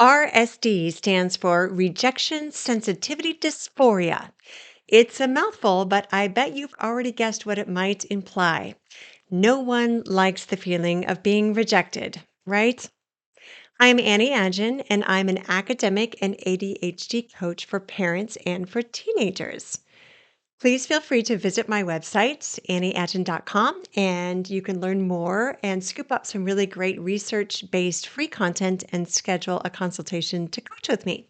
RSD stands for Rejection Sensitivity Dysphoria. It's a mouthful, but I bet you've already guessed what it might imply. No one likes the feeling of being rejected, right? I'm Annie Agin, and I'm an academic and ADHD coach for parents and for teenagers. Please feel free to visit my website, annieagin.com, and you can learn more and scoop up some really great research based free content and schedule a consultation to coach with me.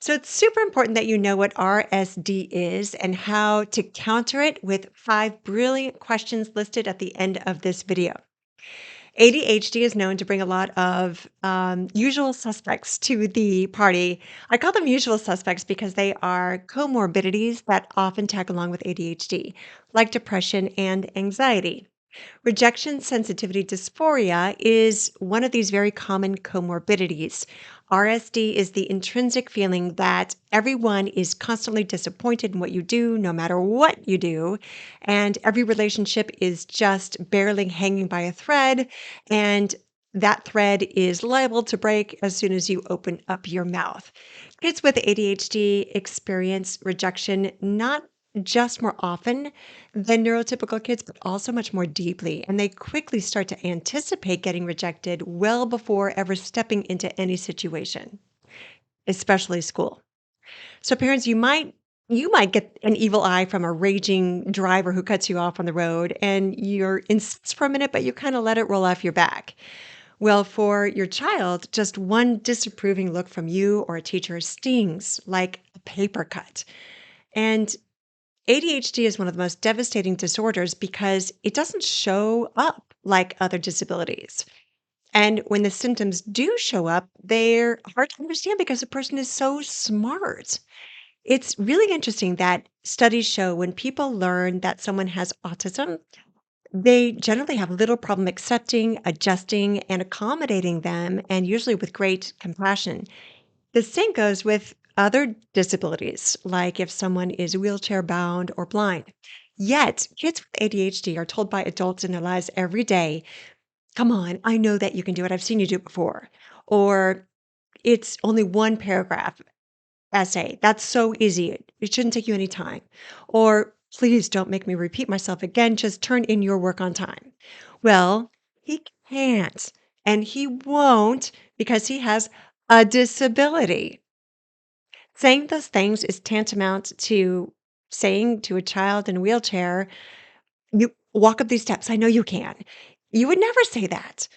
So, it's super important that you know what RSD is and how to counter it with 5 brilliant questions listed at the end of this video. ADHD is known to bring a lot of usual suspects to the party. I call them usual suspects because they are comorbidities that often tag along with ADHD, like depression and anxiety. Rejection sensitivity dysphoria is one of these very common comorbidities. RSD is the intrinsic feeling that everyone is constantly disappointed in what you do, no matter what you do. And every relationship is just barely hanging by a thread. And that thread is liable to break as soon as you open up your mouth. Kids with ADHD experience rejection not just more often than neurotypical kids, but also much more deeply. And they quickly start to anticipate getting rejected well before ever stepping into any situation, especially school. So parents, you might get an evil eye from a raging driver who cuts you off on the road and you're incensed for a minute, but you kind of let it roll off your back. Well, for your child, just one disapproving look from you or a teacher stings like a paper cut. And ADHD is one of the most devastating disorders because it doesn't show up like other disabilities. And when the symptoms do show up, they're hard to understand because the person is so smart. It's really interesting that studies show when people learn that someone has autism, they generally have little problem accepting, adjusting, and accommodating them, and usually with great compassion. The same goes with other disabilities, like if someone is wheelchair bound or blind. Yet, kids with ADHD are told by adults in their lives every day, come on, I know that you can do it. I've seen you do it before. Or it's only one paragraph essay. That's so easy. It shouldn't take you any time. Or please don't make me repeat myself again. Just turn in your work on time. Well, he can't and he won't because he has a disability. Saying those things is tantamount to saying to a child in a wheelchair, "You walk up these steps. I know you can." You would never say that.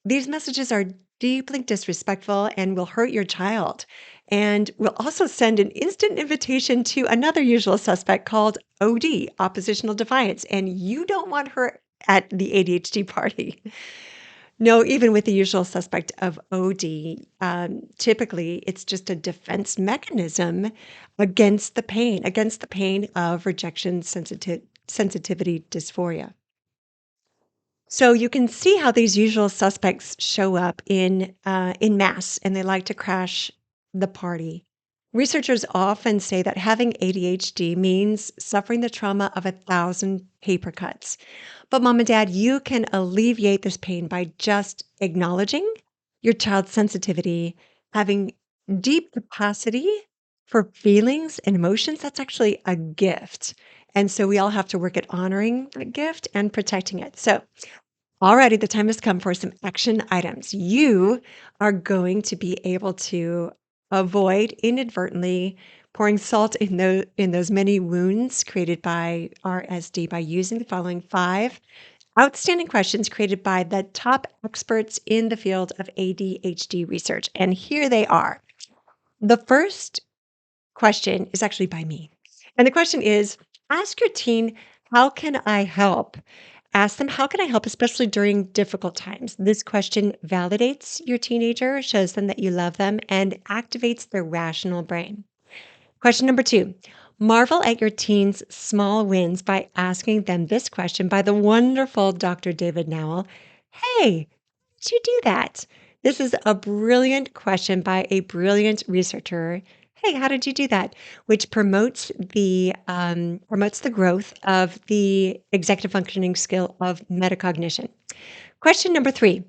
These messages are deeply disrespectful and will hurt your child, and will also send an instant invitation to another usual suspect called OD, oppositional defiance, and you don't want her at the ADHD party. No, even with the usual suspect of OD, typically it's just a defense mechanism against the pain of rejection sensitivity dysphoria. So you can see how these usual suspects show up in mass, and they like to crash the party. Researchers often say that having ADHD means suffering the trauma of 1,000 paper cuts. But mom and dad, you can alleviate this pain by just acknowledging your child's sensitivity, having deep capacity for feelings and emotions. That's actually a gift. And so we all have to work at honoring that gift and protecting it. So alrighty, the time has come for some action items. You are going to be able to avoid inadvertently pouring salt in those many wounds created by RSD by using the following 5 outstanding questions created by the top experts in the field of ADHD research. And here they are. The first question is actually by me. And the question is, ask your teen, how can I help? Ask them, how can I help, especially during difficult times? This question validates your teenager, shows them that you love them, and activates their rational brain. Question number 2, marvel at your teen's small wins by asking them this question by the wonderful Dr. David Nowell. Hey, how did you do that? This is a brilliant question by a brilliant researcher. Hey, how did you do that? Which promotes the growth of the executive functioning skill of metacognition. Question number 3.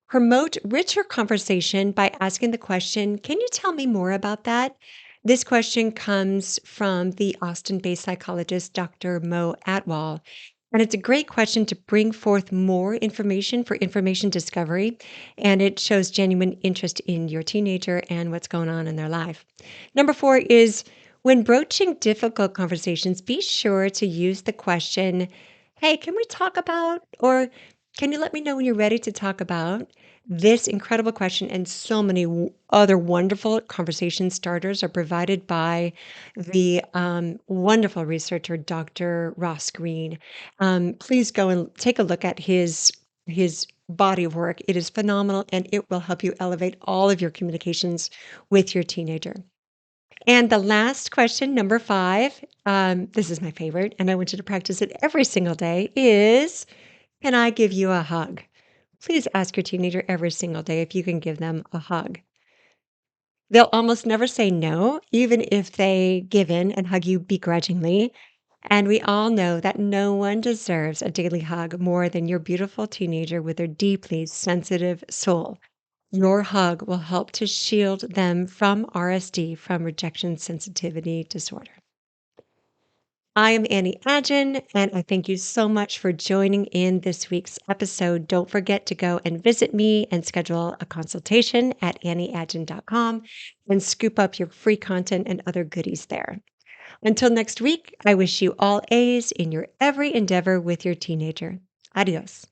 Promote richer conversation by asking the question, "Can you tell me more about that?" This question comes from the Austin based psychologist Dr. Mo Atwal. And it's a great question to bring forth more information for information discovery. And it shows genuine interest in your teenager and what's going on in their life. Number four is when broaching difficult conversations, be sure to use the question, "Hey, can we talk about?" or "Can you let me know when you're ready to talk about?" This incredible question and so many other wonderful conversation starters are provided by the wonderful researcher, Dr. Ross Green. Please go and take a look at his body of work. It is phenomenal and it will help you elevate all of your communications with your teenager. And the last question, number five, this is my favorite, and I want you to practice it every single day, is can I give you a hug? Please ask your teenager every single day if you can give them a hug. They'll almost never say no, even if they give in and hug you begrudgingly. And we all know that no one deserves a daily hug more than your beautiful teenager with their deeply sensitive soul. Your hug will help to shield them from RSD, from rejection sensitivity disorder. I am Annie Agin, and I thank you so much for joining in this week's episode. Don't forget to go and visit me and schedule a consultation at annieagin.com and scoop up your free content and other goodies there. Until next week, I wish you all A's in your every endeavor with your teenager. Adios.